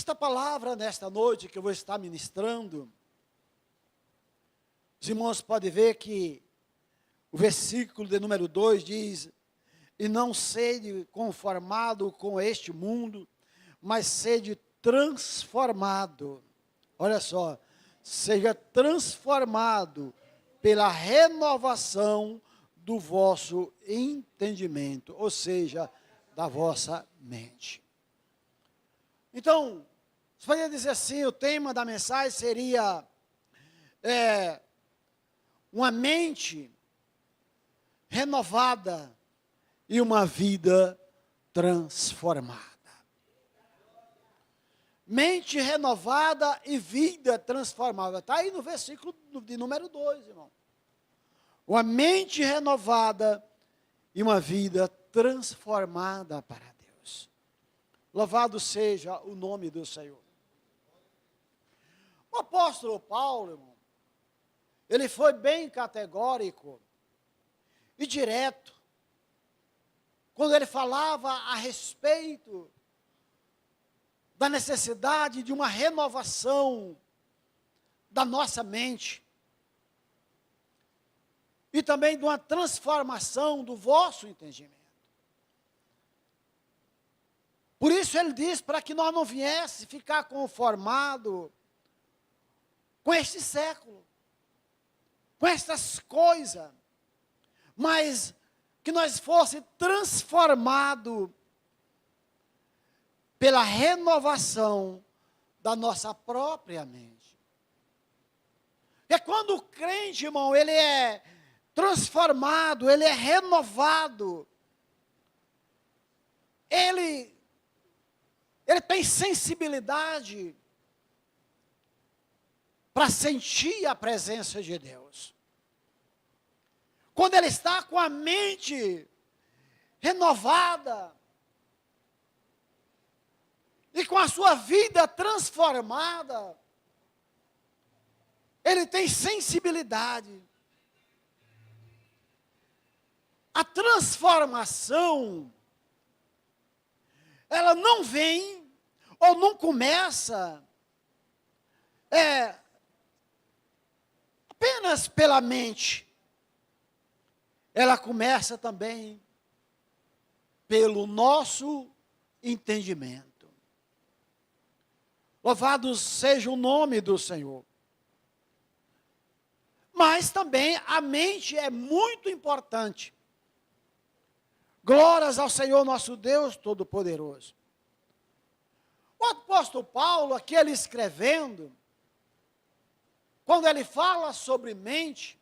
Esta palavra, nesta noite, que eu vou estar ministrando, os irmãos podem ver que o versículo de número 2 diz: e não sede conformado com este mundo, mas sede transformado. Olha só, seja transformado pela renovação do vosso entendimento, ou seja, da vossa mente. Então, você poderia dizer assim, o tema da mensagem seria uma mente renovada e uma vida transformada. Mente renovada e vida transformada. Está aí no versículo de número 2, irmão. Uma mente renovada e uma vida transformada para Deus. Louvado seja o nome do Senhor. O apóstolo Paulo, irmão, ele foi bem categórico e direto quando ele falava a respeito da necessidade de uma renovação da nossa mente e também de uma transformação do vosso entendimento. Por isso ele diz para que nós não viesse ficar conformado com este século, com estas coisas, mas que nós fosse transformado pela renovação da nossa própria mente. É quando o crente, irmão, ele é transformado, ele é renovado, ele tem sensibilidade para sentir a presença de Deus. Quando ele está com a mente renovada e com a sua vida transformada, ele tem sensibilidade. A transformação, ela não vem ou não começa apenas pela mente. Ela começa também pelo nosso entendimento. Louvado seja o nome do Senhor. Mas também a mente é muito importante. Glórias ao Senhor nosso Deus Todo-Poderoso. O apóstolo Paulo, aqui ele escrevendo, quando ele fala sobre mente,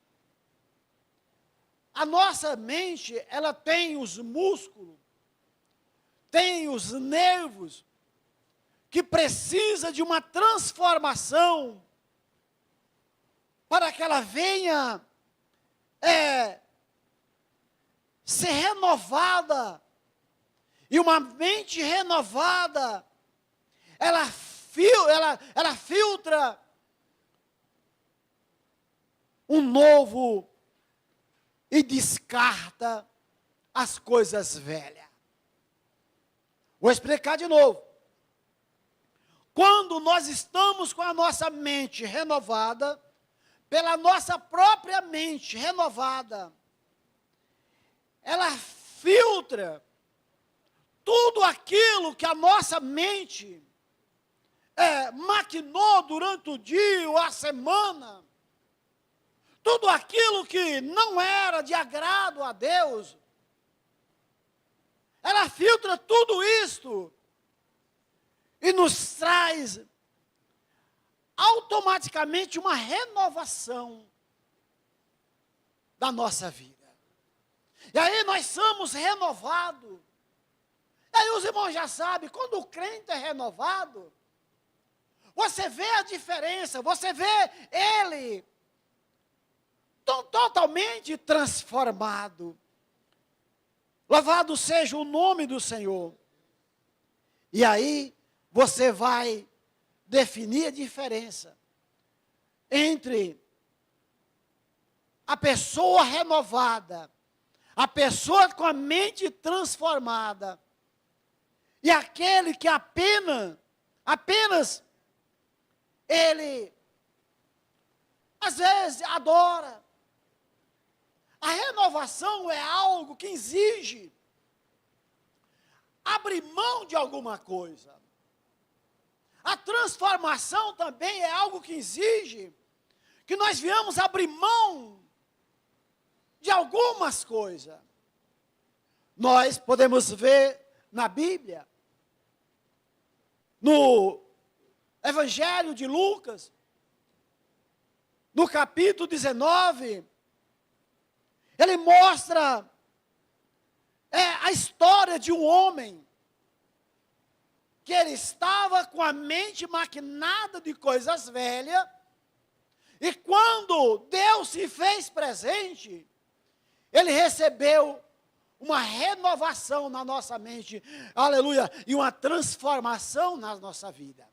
a nossa mente, ela tem os músculos, tem os nervos, que precisa de uma transformação, para que ela venha ser renovada. E uma mente renovada, ela filtra um novo e descarta as coisas velhas. Vou explicar de novo. Quando nós estamos com a nossa mente renovada, pela nossa própria mente renovada, ela filtra tudo aquilo que a nossa mente maquinou durante o dia ou a semana, tudo aquilo que não era de agrado a Deus, ela filtra tudo isto e nos traz automaticamente uma renovação da nossa vida. E aí nós somos renovados. E aí os irmãos já sabem, quando o crente é renovado, você vê a diferença, você vê ele totalmente transformado. Louvado seja o nome do Senhor. E aí você vai definir a diferença entre a pessoa renovada, a pessoa com a mente transformada, e aquele que apenas ele, às vezes, adora. A renovação é algo que exige abrir mão de alguma coisa. A transformação também é algo que exige que nós viemos abrir mão de algumas coisas. Nós podemos ver na Bíblia, no Evangelho de Lucas, no capítulo 19, ele mostra a história de um homem que ele estava com a mente maquinada de coisas velhas, e quando Deus se fez presente, ele recebeu uma renovação na nossa mente, aleluia, e uma transformação na nossa vida.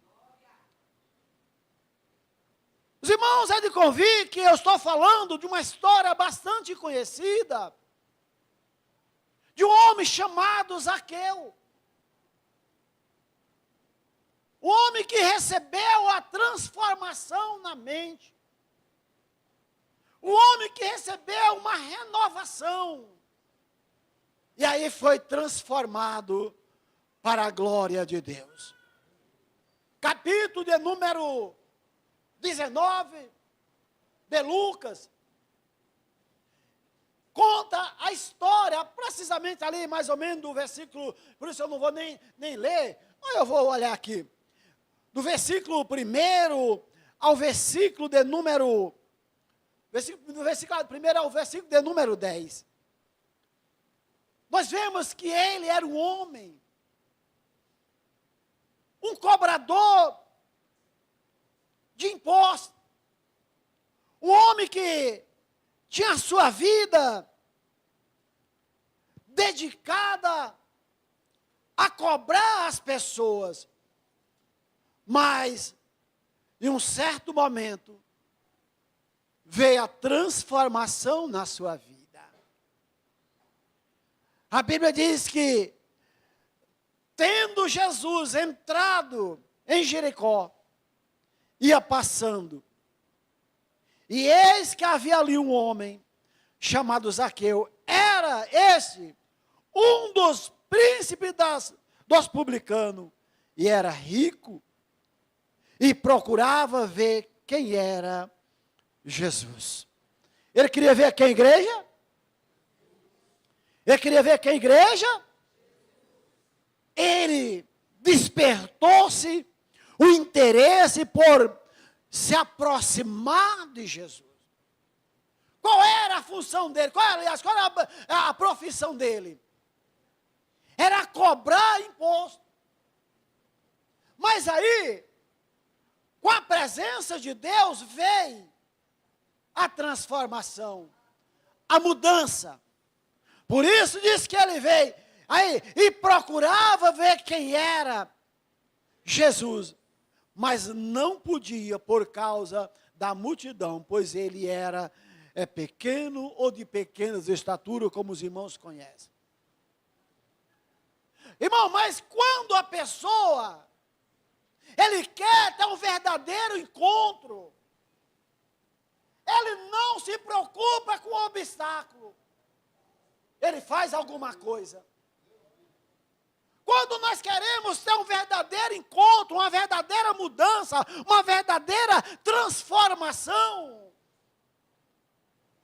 Os irmãos, é de convir que eu estou falando de uma história bastante conhecida, de um homem chamado Zaqueu. O homem que recebeu a transformação na mente. O homem que recebeu uma renovação. E aí foi transformado para a glória de Deus. Capítulo de número 19 de Lucas. Conta a história, precisamente ali, mais ou menos, do versículo, por isso eu não vou nem ler, mas eu vou olhar aqui. Do versículo 1 ao versículo de número, do versículo 1 ao versículo de número 10. Nós vemos que ele era um homem, um cobrador de impostos, um homem que tinha a sua vida dedicada a cobrar as pessoas. Mas, em um certo momento, veio a transformação na sua vida. A Bíblia diz que, tendo Jesus entrado em Jericó, ia passando, e eis que havia ali um homem, chamado Zaqueu, era esse, um dos príncipes dos publicanos, e era rico, e procurava ver quem era Jesus. Ele queria ver quem, igreja? Ele queria ver quem, igreja? Ele despertou-se o interesse por se aproximar de Jesus. Qual era a função dele? Qual era a profissão dele? Era cobrar imposto. Mas aí, com a presença de Deus, veio a transformação, a mudança. Por isso diz que ele veio aí e procurava ver quem era Jesus, mas não podia por causa da multidão, pois ele era pequeno ou de pequena estatura, como os irmãos conhecem. Irmão, mas quando a pessoa ele quer ter um verdadeiro encontro, ele não se preocupa com o obstáculo, ele faz alguma coisa. Quando nós queremos ter um verdadeiro encontro, uma verdadeira mudança, uma verdadeira transformação,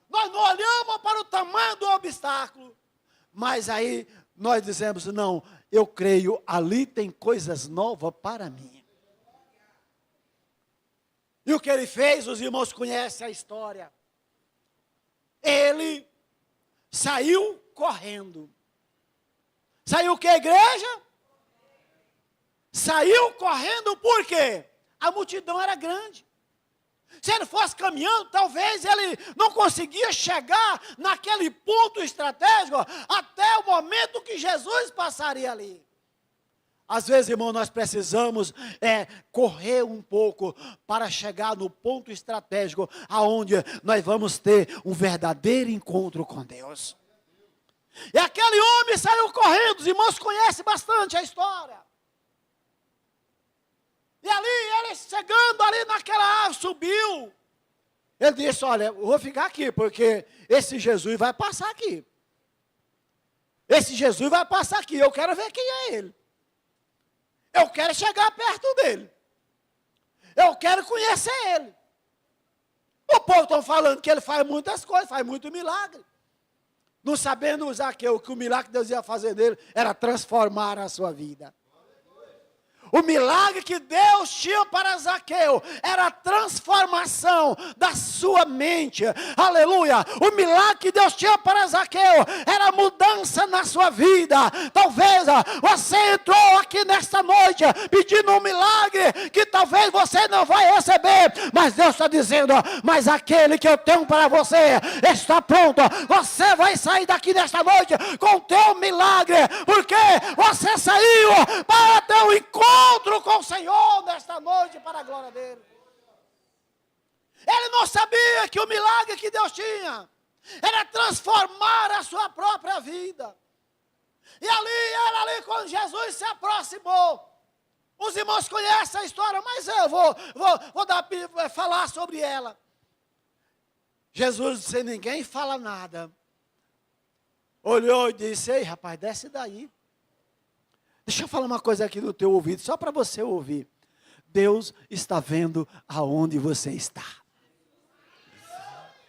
nós não olhamos para o tamanho do obstáculo, mas aí nós dizemos, não, eu creio, ali tem coisas novas para mim. E o que ele fez, os irmãos conhecem a história. Ele saiu correndo. Saiu o que, igreja? Saiu correndo por quê? A multidão era grande. Se ele fosse caminhando, talvez ele não conseguia chegar naquele ponto estratégico até o momento que Jesus passaria ali. Às vezes, irmão, nós precisamos correr um pouco para chegar no ponto estratégico, aonde nós vamos ter um verdadeiro encontro com Deus. E aquele homem saiu correndo, os irmãos conhecem bastante a história. Zaqueu subiu. Ele disse, olha, eu vou ficar aqui, porque esse Jesus vai passar aqui. Esse Jesus vai passar aqui, eu quero ver quem é ele. Eu quero chegar perto dele. Eu quero conhecer ele. O povo está falando que ele faz muitas coisas, faz muito milagre. Não sabendo o Zaqueu que o milagre que Deus ia fazer dele era transformar a sua vida. O milagre que Deus tinha para Zaqueu era a transformação da sua mente. Aleluia. O milagre que Deus tinha para Zaqueu era a mudança na sua vida. Talvez você entrou aqui nesta noite pedindo um milagre que talvez você não vai receber. Mas Deus está dizendo, mas aquele que eu tenho para você está pronto. Você vai sair daqui nesta noite com o teu milagre. Porque você saiu para ter um encontro com o Senhor nesta noite para a glória dele. Ele não sabia que o milagre que Deus tinha era transformar a sua própria vida. E ali quando Jesus se aproximou, os irmãos conhecem a história, mas eu vou falar sobre ela. Jesus, sem ninguém fala nada, olhou e disse, ei rapaz, desce daí. Deixa eu falar uma coisa aqui no teu ouvido, só para você ouvir. Deus está vendo aonde você está.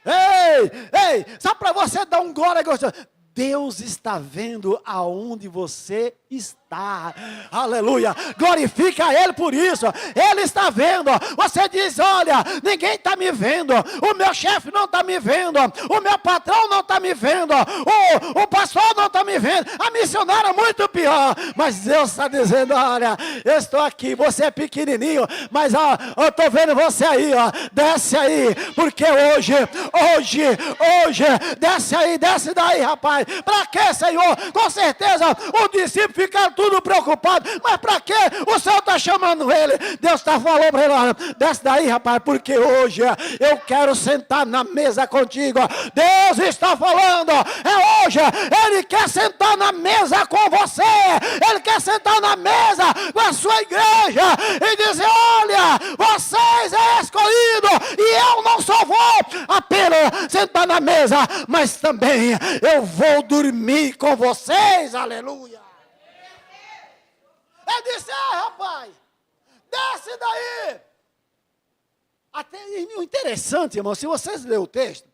Ei, só para você dar um glória gostoso. Deus está vendo aonde você está. Aleluia. Glorifica Ele por isso. Ele está vendo. Você diz, olha, ninguém está me vendo. O meu chefe não está me vendo. O meu patrão não está me vendo. O pastor não está me vendo. A missionária é muito pior. Mas Deus está dizendo, olha, eu estou aqui. Você é pequenininho, mas eu estou vendo você aí, ó. Desce aí, porque hoje, desce aí, desce daí, rapaz. Para que, Senhor? Com certeza os discípulos ficaram tudo preocupados. Mas para que o Senhor está chamando ele? Deus está falando para ele, olha, desce daí, rapaz, porque hoje eu quero sentar na mesa contigo. Deus está falando, é hoje. Ele quer sentar na mesa com você. Ele quer sentar na mesa com a sua igreja e dizer, olha, vocês é escolhido e eu não só vou apenas sentar na mesa, mas também eu vou dormir com vocês, aleluia. Ele disse, rapaz, desce daí. Até o interessante, irmão, se vocês lerem o texto,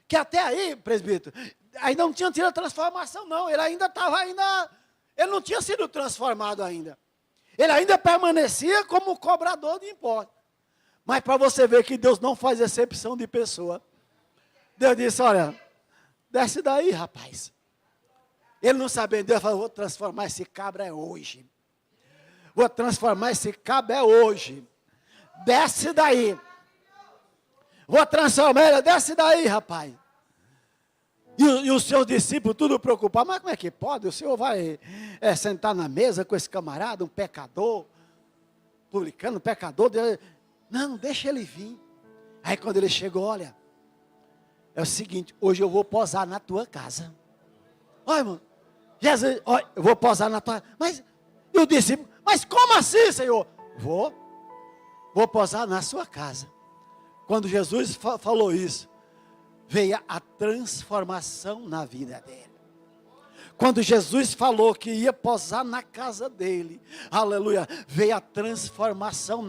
que até aí, presbítero, ainda não tinha tido a transformação, não. Ele ainda estava, ele não tinha sido transformado ainda. Ele ainda permanecia como cobrador de impostos. Mas para você ver que Deus não faz exceção de pessoa, Deus disse, olha, desce daí, rapaz. Ele não sabia, Deus falou, vou transformar esse cabra hoje. Vou transformar esse cabra hoje. Desce daí. Vou transformar ele, desce daí, rapaz. E os seus discípulos tudo preocupados, mas como é que pode? O senhor vai sentar na mesa com esse camarada, um pecador, publicano, pecador. Não, deixa ele vir. Aí quando ele chegou, olha, é o seguinte, hoje eu vou posar na tua casa. Olha, irmão, Jesus, olha, eu vou posar na tua casa. Mas eu disse, mas como assim, Senhor? Vou posar na sua casa. Quando Jesus falou isso, veio a transformação na vida dele. Quando Jesus falou que ia posar na casa dele, aleluia, veio a transformação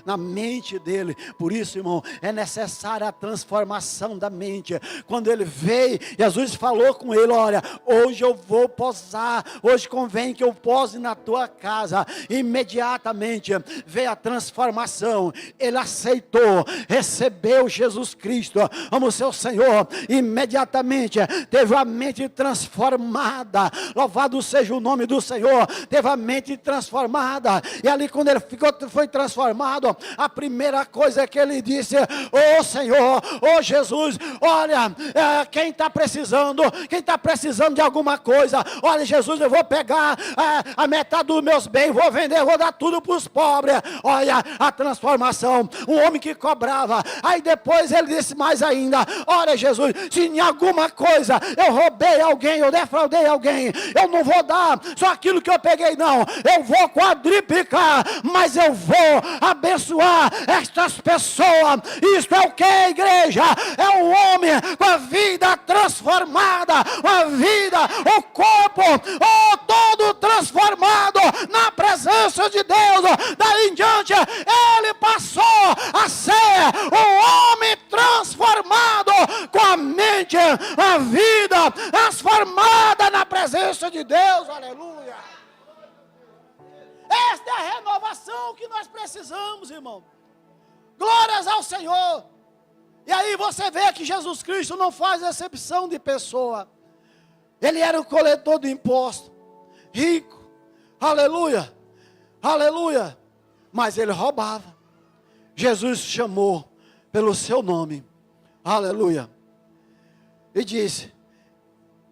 na mente dele. Por isso, irmão, é necessária a transformação da mente. Quando ele veio, Jesus falou com ele, olha, hoje eu vou posar, hoje convém que eu pose na tua casa. Imediatamente veio a transformação, ele aceitou, recebeu Jesus Cristo como seu Senhor, imediatamente teve a mente transformada. Louvado seja o nome do Senhor. Teve a mente transformada. E ali quando ele foi transformado, a primeira coisa que ele disse, Senhor, Jesus, olha, quem está precisando de alguma coisa, olha Jesus, eu vou pegar a metade dos meus bens, vou vender, vou dar tudo para os pobres. Olha a transformação, um homem que cobrava, aí depois ele disse mais ainda, olha Jesus, se em alguma coisa eu roubei alguém, eu defraudei abençoei alguém, eu não vou dar só aquilo que eu peguei, não. Eu vou quadriplicar, mas eu vou abençoar estas pessoas. Isto é o que, igreja? É um homem com a vida transformada, a vida, o corpo, todo transformado na presença de Deus. Daí em diante, ele passou a ser um homem transformado, com a mente, a vida transformada na presença de Deus. Aleluia. Esta é a renovação que nós precisamos, irmão. Glórias ao Senhor. E aí você vê que Jesus Cristo não faz exceção de pessoa. Ele era o coletor de imposto, rico, aleluia, aleluia, mas ele roubava. Jesus chamou pelo seu nome, aleluia, e disse,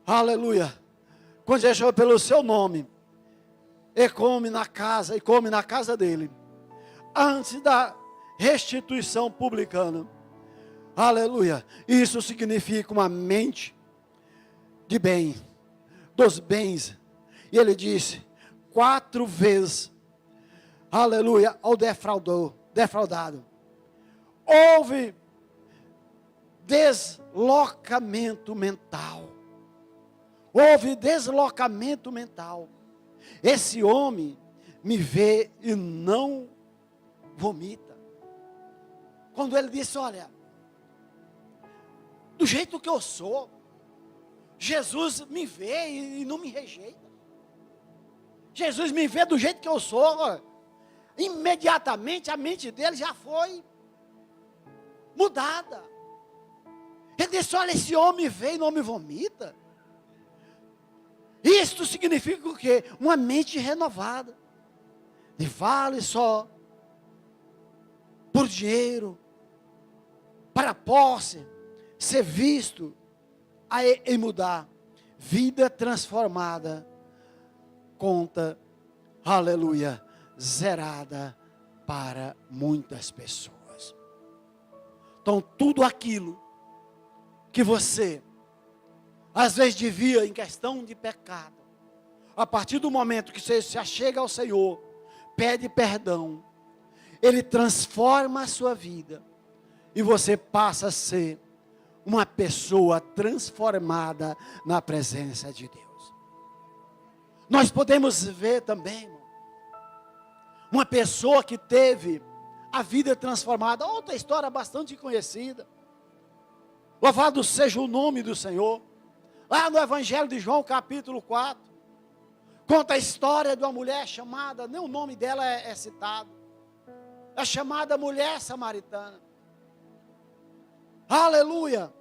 aleluia, quando ele chamou pelo seu nome, e come na casa dele, antes da restituição publicana, aleluia. Isso significa uma mente de bem, dos bens. E ele disse 4 vezes, aleluia, ao defraudado. Houve deslocamento mental. Houve deslocamento mental. Esse homem me vê e não vomita. Quando ele disse, olha, do jeito que eu sou, Jesus me vê e não me rejeita. Jesus me vê do jeito que eu sou. Imediatamente a mente dele já foi mudada. Ele disse, olha, esse homem vê e não me vomita. Isto significa o quê? Uma mente renovada. E vale só por dinheiro, para posse, ser visto e mudar. Vida transformada, conta, aleluia, zerada para muitas pessoas. Então tudo aquilo que você às vezes devia em questão de pecado, a partir do momento que você se achega ao Senhor, pede perdão, Ele transforma a sua vida, e você passa a ser uma pessoa transformada na presença de Deus. Nós podemos ver também, irmão, uma pessoa que teve a vida transformada, outra história bastante conhecida, louvado seja o nome do Senhor, lá no Evangelho de João, capítulo 4, conta a história de uma mulher chamada, nem o nome dela é citado, é chamada mulher samaritana. Aleluia.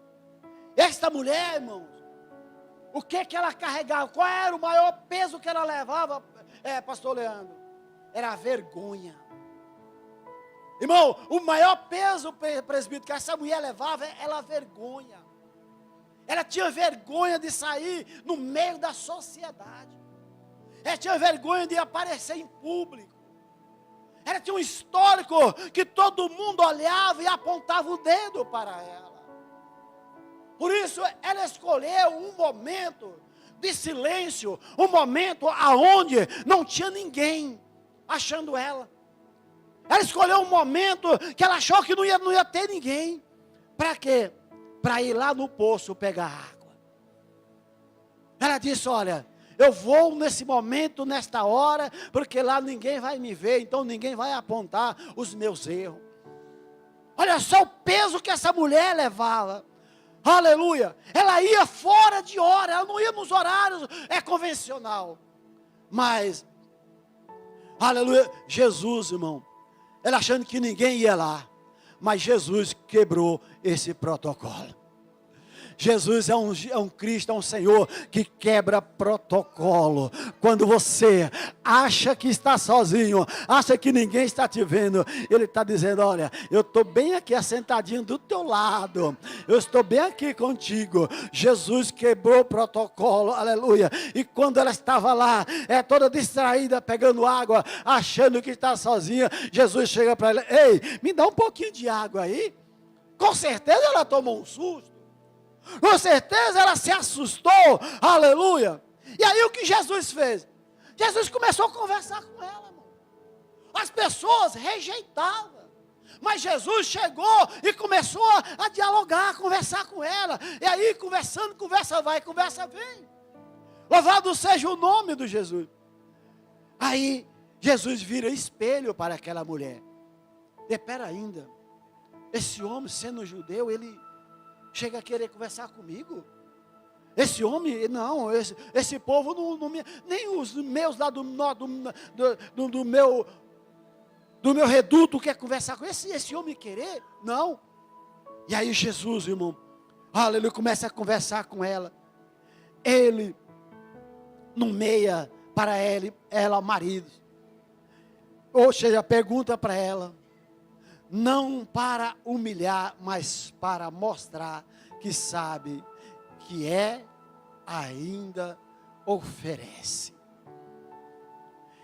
Esta mulher, irmãos, o que ela carregava? Qual era o maior peso que ela levava, pastor Leandro? Era a vergonha. Irmão, o maior peso, presbítero, que essa mulher levava era a vergonha. Ela tinha vergonha de sair no meio da sociedade. Ela tinha vergonha de aparecer em público. Ela tinha um histórico que todo mundo olhava e apontava o dedo para ela. Por isso ela escolheu um momento de silêncio, um momento aonde não tinha ninguém achando ela. Ela escolheu um momento que ela achou que não ia ter ninguém. Para quê? Para ir lá no poço pegar água. Ela disse, olha, eu vou nesse momento, nesta hora, porque lá ninguém vai me ver, então ninguém vai apontar os meus erros. Olha só o peso que essa mulher levava. Aleluia. Ela ia fora de hora, ela não ia nos horários convencional. Mas, aleluia, Jesus, irmão, ela achando que ninguém ia lá, mas Jesus quebrou esse protocolo. Jesus é um Cristo, é um Senhor que quebra protocolo. Quando você acha que está sozinho, acha que ninguém está te vendo, Ele está dizendo, olha, eu estou bem aqui assentadinho do teu lado, eu estou bem aqui contigo. Jesus quebrou o protocolo, aleluia. E quando ela estava lá, toda distraída, pegando água, achando que está sozinha, Jesus chega para ela, ei, me dá um pouquinho de água aí. Com certeza ela tomou um susto. Com certeza ela se assustou, aleluia. E aí o que Jesus fez? Jesus começou a conversar com ela, irmão. As pessoas rejeitavam. Mas Jesus chegou e começou a dialogar, a conversar com ela. E aí, conversando, conversa vai, conversa vem. Louvado seja o nome de Jesus. Aí, Jesus vira espelho para aquela mulher. Espera ainda. Esse homem, sendo judeu, ele chega a querer conversar comigo? Esse homem, não, esse povo, nem os meus lá do meu reduto quer conversar com esse homem querer? Não. E aí Jesus, irmão, aleluia, começa a conversar com ela. Ele nomeia para ela marido. Ou seja, pergunta para ela, não para humilhar, mas para mostrar que sabe que ainda oferece.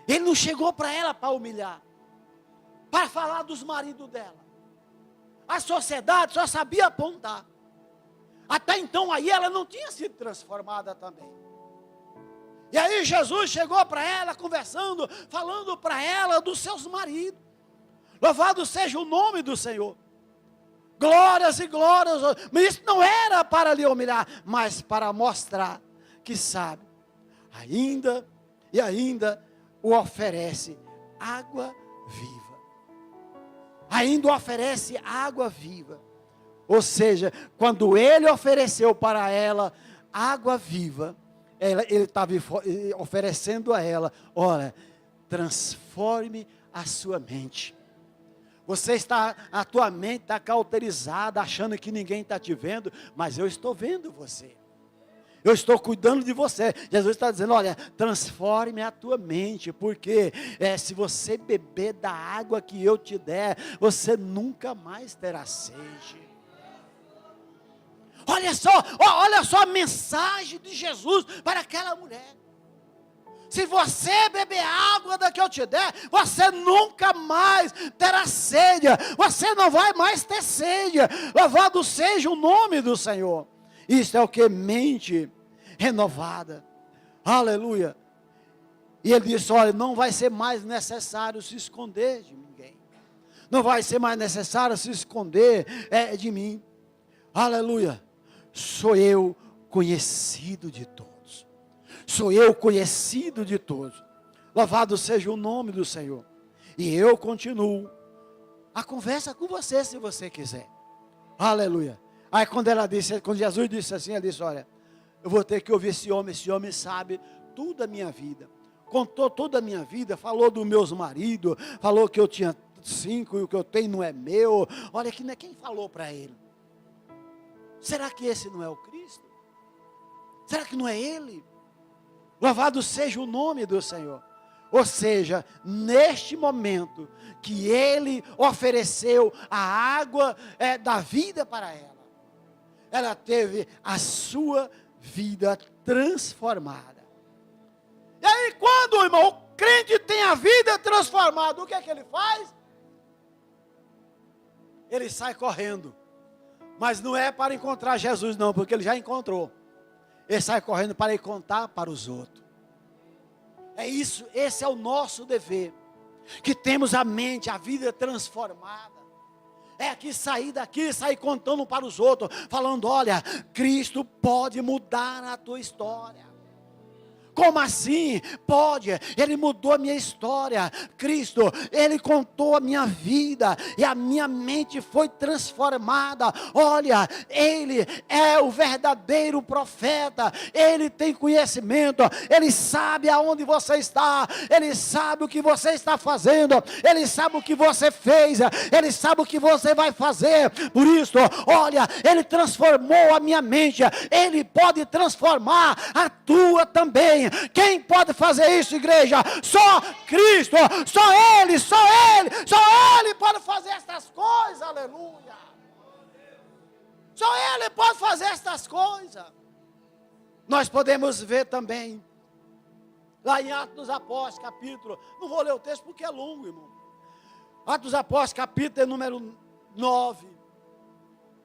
Ele não chegou para ela para humilhar, para falar dos maridos dela. A sociedade só sabia apontar. Até então aí ela não tinha sido transformada também. E aí Jesus chegou para ela, conversando, falando para ela dos seus maridos. Louvado seja o nome do Senhor. Glórias e glórias. Mas isso não era para lhe humilhar, mas para mostrar que sabe. Ainda o oferece água viva. Ainda oferece água viva. Ou seja, quando ele ofereceu para ela água viva, ele estava oferecendo a ela, olha, transforme a sua mente. A tua mente está cauterizada, achando que ninguém está te vendo, mas eu estou vendo você. Eu estou cuidando de você. Jesus está dizendo, olha, transforme a tua mente, porque se você beber da água que eu te der, você nunca mais terá sede. Olha só a mensagem de Jesus para aquela mulher. Se você beber água da que eu te der, você nunca mais terá sede. Você não vai mais ter sede. Louvado seja o nome do Senhor. Isto é o que? Mente renovada. Aleluia. E ele disse, olha, não vai ser mais necessário se esconder de ninguém. Não vai ser mais necessário se esconder de mim. Aleluia. Sou eu conhecido de todos. Sou eu conhecido de todos. Louvado seja o nome do Senhor. E eu continuo a conversa com você, se você quiser. Aleluia. Aí quando Jesus disse assim, ele disse, olha, eu vou ter que ouvir esse homem sabe tudo da minha vida. Contou toda a minha vida, falou dos meus maridos, falou que eu tinha 5 e o que eu tenho não é meu. Olha, quem falou para ele? Será que esse não é o Cristo? Será que não é ele? Louvado seja o nome do Senhor. Ou seja, neste momento que ele ofereceu a água da vida para ela teve a sua vida transformada. E aí quando, irmão, o crente tem a vida transformada, o que é que ele faz? Ele sai correndo. Mas não é para encontrar Jesus não, porque ele já encontrou. Ele sai correndo para ir contar para os outros. É isso, esse é o nosso dever. Que temos a mente, a vida transformada. É que sair daqui, sair contando para os outros, falando, olha, Cristo pode mudar a tua história. Como assim? Pode, ele mudou a minha história. Cristo, ele contou a minha vida e a minha mente foi transformada. Olha, ele é o verdadeiro profeta. Ele tem conhecimento, ele sabe aonde você está, ele sabe o que você está fazendo, ele sabe o que você fez, ele sabe o que você vai fazer. Por isso, olha, ele transformou a minha mente, ele pode transformar a tua também. Quem pode fazer isso, igreja? Só Cristo, só Ele pode fazer estas coisas, aleluia. Só Ele pode fazer estas coisas. Nós podemos ver também, lá em Atos dos Apóstolos, capítulo, não vou ler o texto porque é longo, irmão. Atos dos Apóstolos, capítulo número 9,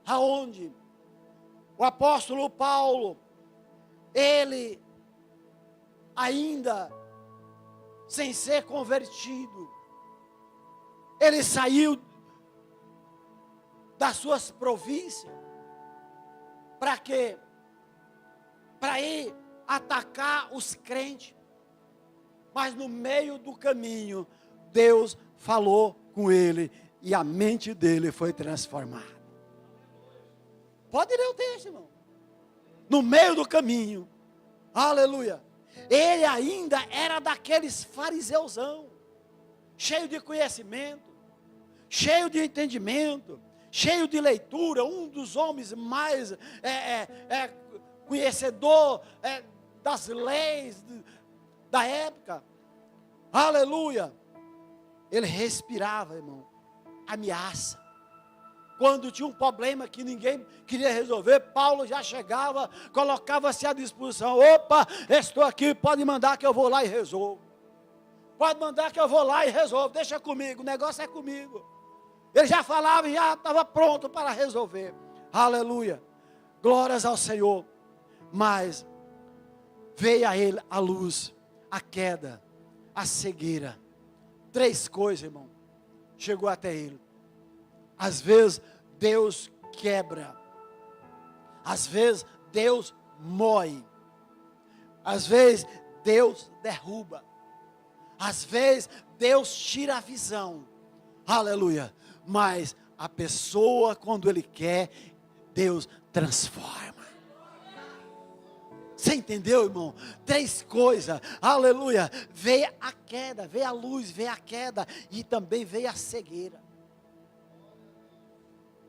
aonde o apóstolo Paulo, ele ainda sem ser convertido, ele saiu das suas províncias. Para quê? Para ir atacar os crentes. Mas no meio do caminho, Deus falou com ele e a mente dele foi transformada. Pode ler o texto, irmão. No meio do caminho, aleluia, ele ainda era daqueles fariseuzão, cheio de conhecimento, cheio de entendimento, cheio de leitura, um dos homens mais conhecedor das leis da época, aleluia. Ele respirava, irmão, ameaça. Quando tinha um problema que ninguém queria resolver, Paulo já chegava, colocava-se à disposição. Opa, estou aqui, pode mandar que eu vou lá e resolvo. Pode mandar que eu vou lá e resolvo, deixa comigo, o negócio é comigo. Ele já falava e já estava pronto para resolver. Aleluia, glórias ao Senhor. Mas veio a ele a luz, a queda, a cegueira. 3 coisas, irmão, chegou até ele. Às vezes Deus quebra, às vezes Deus mói, às vezes Deus derruba, às vezes Deus tira a visão, aleluia, mas a pessoa, quando Ele quer, Deus transforma. Você entendeu, irmão? 3 coisas, aleluia. Veio a queda, veio a luz, veio a queda e também veio a cegueira.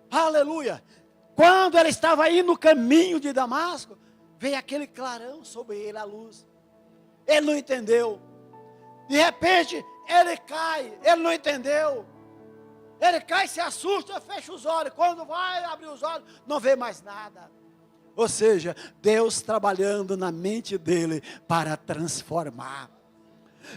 Aleluia. Quando ele estava aí no caminho de Damasco, veio aquele clarão sobre ele, a luz. Ele não entendeu. De repente, ele cai, ele não entendeu. Ele cai, se assusta, fecha os olhos. Quando vai abrir os olhos, não vê mais nada. Ou seja, Deus trabalhando na mente dele para transformar.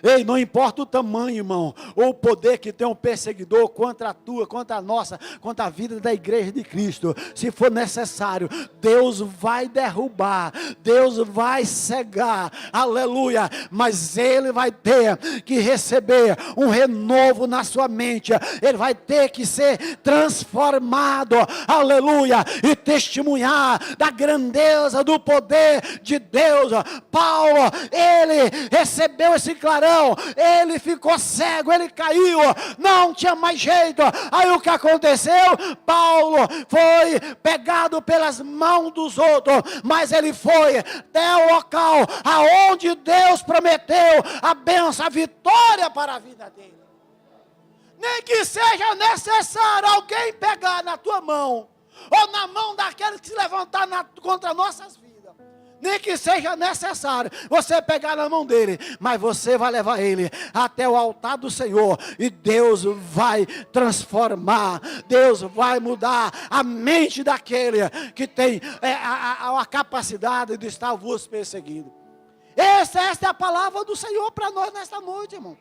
Ei, não importa o tamanho, irmão, ou o poder que tem um perseguidor contra a tua, contra a nossa, contra a vida da igreja de Cristo, se for necessário, Deus vai derrubar, Deus vai cegar, aleluia, mas ele vai ter que receber um renovo na sua mente, ele vai ter que ser transformado, aleluia, e testemunhar da grandeza do poder de Deus. Paulo, ele recebeu esse clarão, ele ficou cego, ele caiu, não tinha mais jeito. Aí o que aconteceu? Paulo foi pegado pelas mãos dos outros, mas ele foi até o local aonde Deus prometeu a bênção, a vitória para a vida dele. Nem que seja necessário alguém pegar na tua mão, ou na mão daqueles que se levantar contra nossas vidas. Nem que seja necessário você pegar na mão dele, mas você vai levar ele até o altar do Senhor, e Deus vai transformar, Deus vai mudar a mente daquele que tem a capacidade de estar vos perseguindo. Essa é a palavra do Senhor para nós nesta noite, irmão.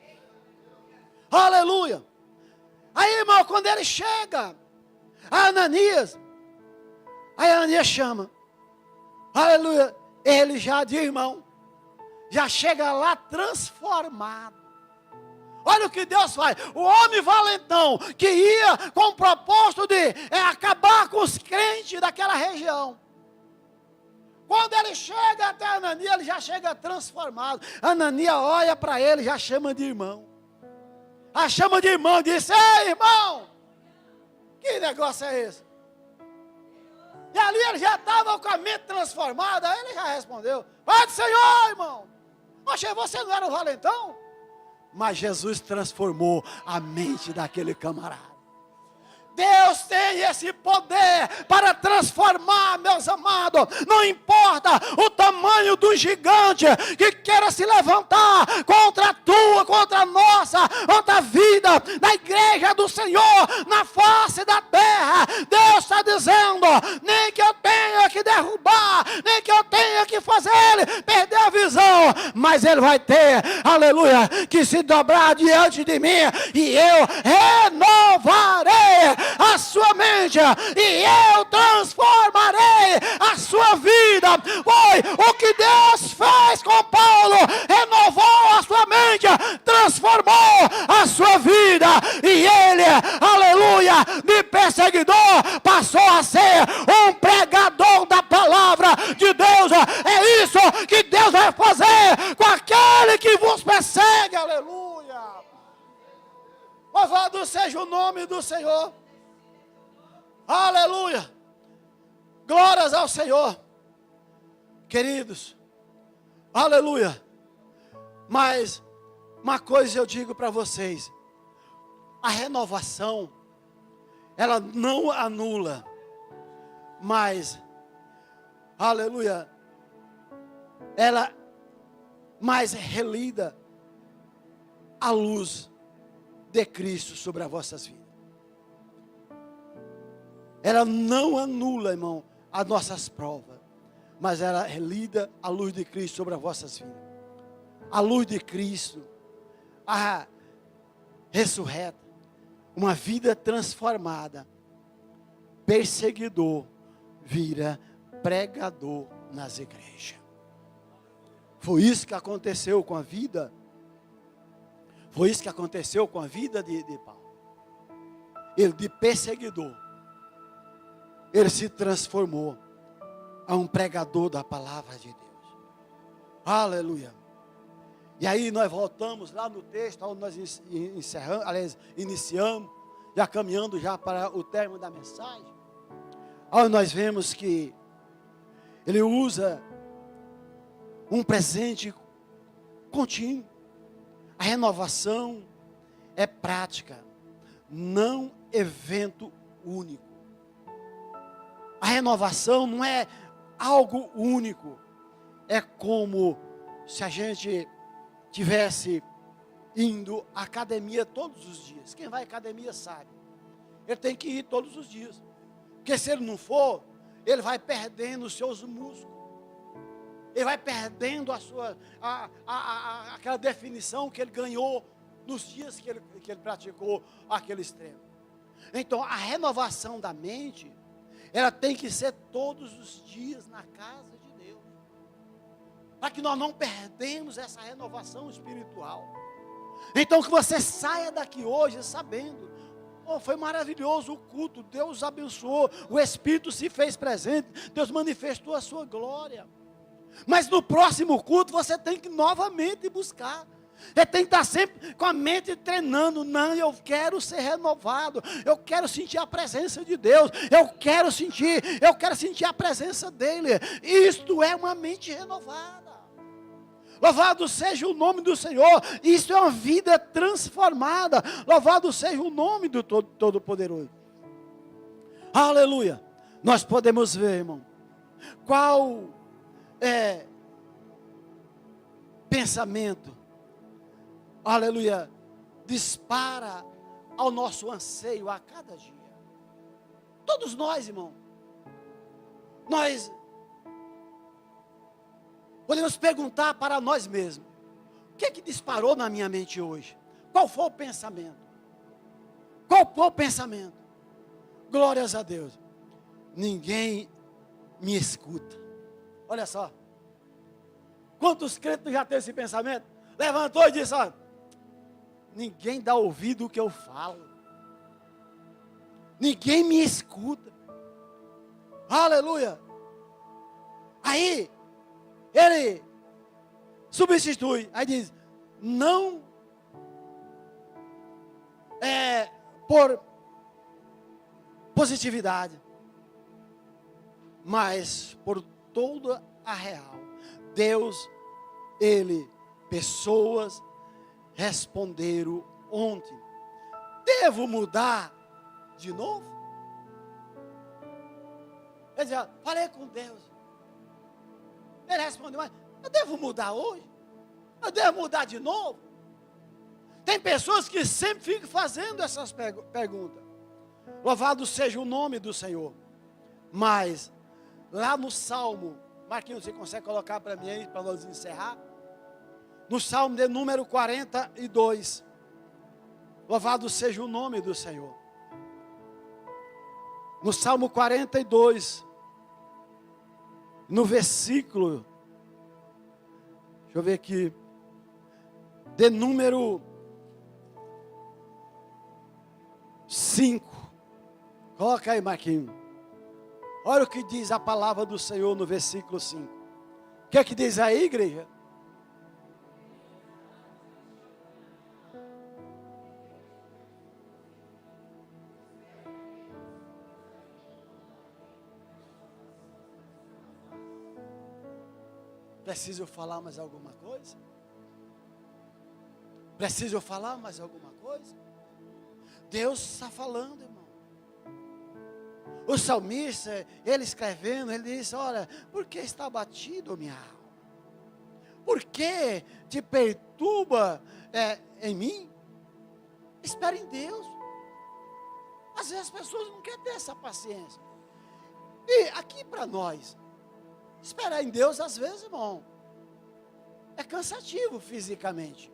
Aleluia. Aí, irmão, quando ele chega a Ananias, aí Ananias chama, aleluia. Ele já de irmão, já chega lá transformado. Olha o que Deus faz. O homem valentão que ia com o propósito de acabar com os crentes daquela região. Quando ele chega até Ananias, ele já chega transformado. Ananias olha para ele, já chama de irmão. A chama de irmão, diz: ei, irmão, que negócio é esse? E ali ele já estava com a mente transformada. Aí ele já respondeu: Pai do Senhor, irmão. Poxa, você não era um valentão? Mas Jesus transformou a mente daquele camarada. Deus tem esse poder para transformar, meus amados. Não importa o tamanho do gigante que queira se levantar contra a tua, contra a nossa, contra a vida da igreja do Senhor na face da terra. Deus está dizendo: nem que eu tenha que derrubar, nem que eu tenha que fazer ele perder a visão, mas ele vai ter, aleluia, que se dobrar diante de mim, e eu renovarei a sua mente, e eu transformarei a sua vida. Foi o que Deus fez com Paulo, aleluia, de perseguidor, passou a ser um pregador da palavra de Deus. É isso que Deus vai fazer com aquele que vos persegue, aleluia. Louvado seja o nome do Senhor, aleluia, glórias ao Senhor, queridos, aleluia. Mas uma coisa eu digo para vocês: a renovação, ela não anula, mas, aleluia, ela mais relida a luz de Cristo sobre as vossas vidas. Ela não anula, irmão, as nossas provas, mas ela relida a luz de Cristo sobre as vossas vidas. A luz de Cristo, a ressurreta, uma vida transformada, perseguidor vira pregador nas igrejas. Foi isso que aconteceu com a vida. Foi isso que aconteceu com a vida de Paulo. Ele, de perseguidor, ele se transformou a um pregador da palavra de Deus. Aleluia. E aí nós voltamos lá no texto onde nós encerramos, aliás, iniciamos, já caminhando já para o término da mensagem. Onde nós vemos que ele usa um presente contínuo. A renovação é prática, não evento único. A renovação não é algo único. É como se a gente tivesse indo à academia todos os dias. Quem vai à academia sabe. Ele tem que ir todos os dias. Porque se ele não for, ele vai perdendo os seus músculos. Ele vai perdendo aquela definição que ele ganhou nos dias que ele praticou aquele extremo. Então, a renovação da mente, ela tem que ser todos os dias na casa de Deus. Para que nós não perdemos essa renovação espiritual. Então, que você saia daqui hoje sabendo: oh, foi maravilhoso o culto, Deus abençoou, o Espírito se fez presente, Deus manifestou a sua glória. Mas no próximo culto você tem que novamente buscar. Você tem que estar sempre com a mente treinando. Não, eu quero ser renovado. Eu quero sentir a presença de Deus. Eu quero sentir a presença dEle. Isto é uma mente renovada. Louvado seja o nome do Senhor. Isso é uma vida transformada. Louvado seja o nome do Todo-Poderoso. Aleluia. Nós podemos ver, irmão, qual pensamento, aleluia, dispara ao nosso anseio a cada dia. Todos nós, irmão, nós podemos perguntar para nós mesmos: o que é que disparou na minha mente hoje? Qual foi o pensamento? Qual foi o pensamento? Glórias a Deus. Ninguém me escuta. Olha só. Quantos crentes já teve esse pensamento? Levantou e disse: ó, ninguém dá ouvido o que eu falo. Ninguém me escuta. Aleluia. Aí, ele substitui. Aí diz: não por positividade, mas por toda a real. Deus, pessoas responderam ontem: devo mudar de novo? Ele dizia: falei com Deus. Ele respondeu: mas eu devo mudar hoje? Eu devo mudar de novo? Tem pessoas que sempre ficam fazendo essas perguntas. Louvado seja o nome do Senhor. Mas, lá no Salmo, Marquinhos, você consegue colocar para mim aí, para nós encerrar? No Salmo de número 42. Louvado seja o nome do Senhor. No Salmo 42, no versículo, deixa eu ver aqui, de número 5. Coloca aí, Marquinhos. Olha o que diz a palavra do Senhor no versículo 5. O que é que diz aí, igreja? Preciso falar mais alguma coisa? Preciso falar mais alguma coisa? Deus está falando, irmão. O salmista, ele escrevendo, ele disse: olha, por que está abatido minha alma? Por que te perturba em mim? Espere em Deus. Às vezes as pessoas não querem ter essa paciência. E aqui para nós, esperar em Deus, às vezes, irmão, é cansativo fisicamente.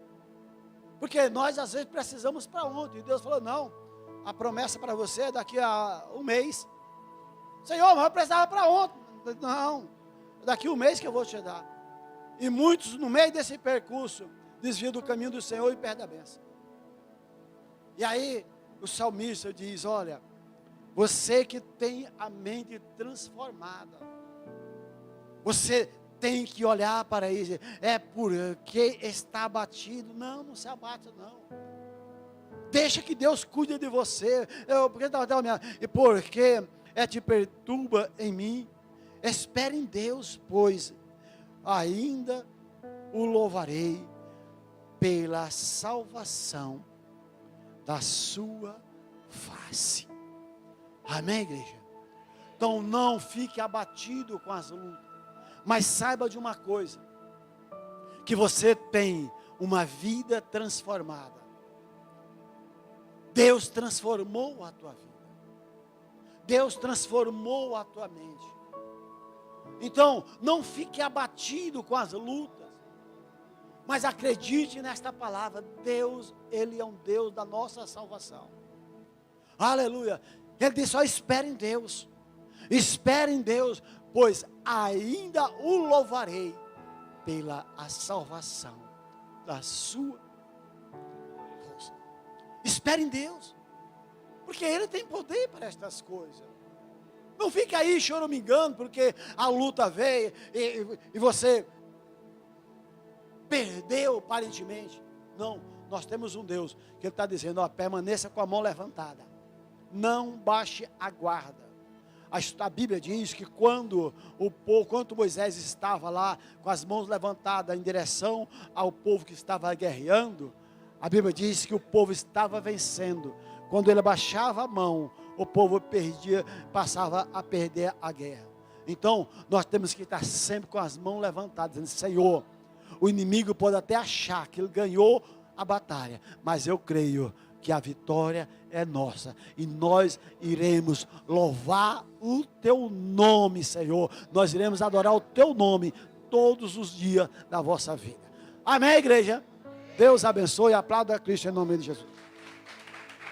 Porque nós, às vezes, precisamos para ontem. E Deus falou: não, a promessa para você é daqui a um mês. Senhor, mas eu precisava para ontem. Não, daqui a um mês que eu vou te dar. E muitos, no meio desse percurso, desviam do caminho do Senhor e perdem a bênção. E aí, o salmista diz: olha, você que tem a mente transformada, você tem que olhar para isso. É porque está abatido. Não, não se abate não. Deixa que Deus cuide de você. E porque te perturba em mim. Espere em Deus, pois ainda o louvarei pela salvação da sua face. Amém, igreja? Então não fique abatido com as lutas. Mas saiba de uma coisa, que você tem uma vida transformada. Deus transformou a tua vida. Deus transformou a tua mente. Então, não fique abatido com as lutas, mas acredite nesta palavra. Deus, Ele é um Deus da nossa salvação. Aleluia. Ele diz: só espere em Deus. Espere em Deus, pois ainda o louvarei pela a salvação da sua força. Espere em Deus, porque Ele tem poder para estas coisas. Não fique aí choramingando, porque a luta veio e você perdeu aparentemente. Não, nós temos um Deus que Ele está dizendo: ó, permaneça com a mão levantada, não baixe a guarda. A Bíblia diz que quando Moisés estava lá com as mãos levantadas em direção ao povo que estava guerreando, a Bíblia diz que o povo estava vencendo. Quando ele abaixava a mão, o povo passava a perder a guerra. Então, nós temos que estar sempre com as mãos levantadas, dizendo: Senhor, o inimigo pode até achar que ele ganhou a batalha, mas eu creio que a vitória é nossa, e nós iremos louvar o teu nome, Senhor. Nós iremos adorar o teu nome todos os dias da vossa vida. Amém, igreja? Deus abençoe. Aplauda a Cristo em nome de Jesus.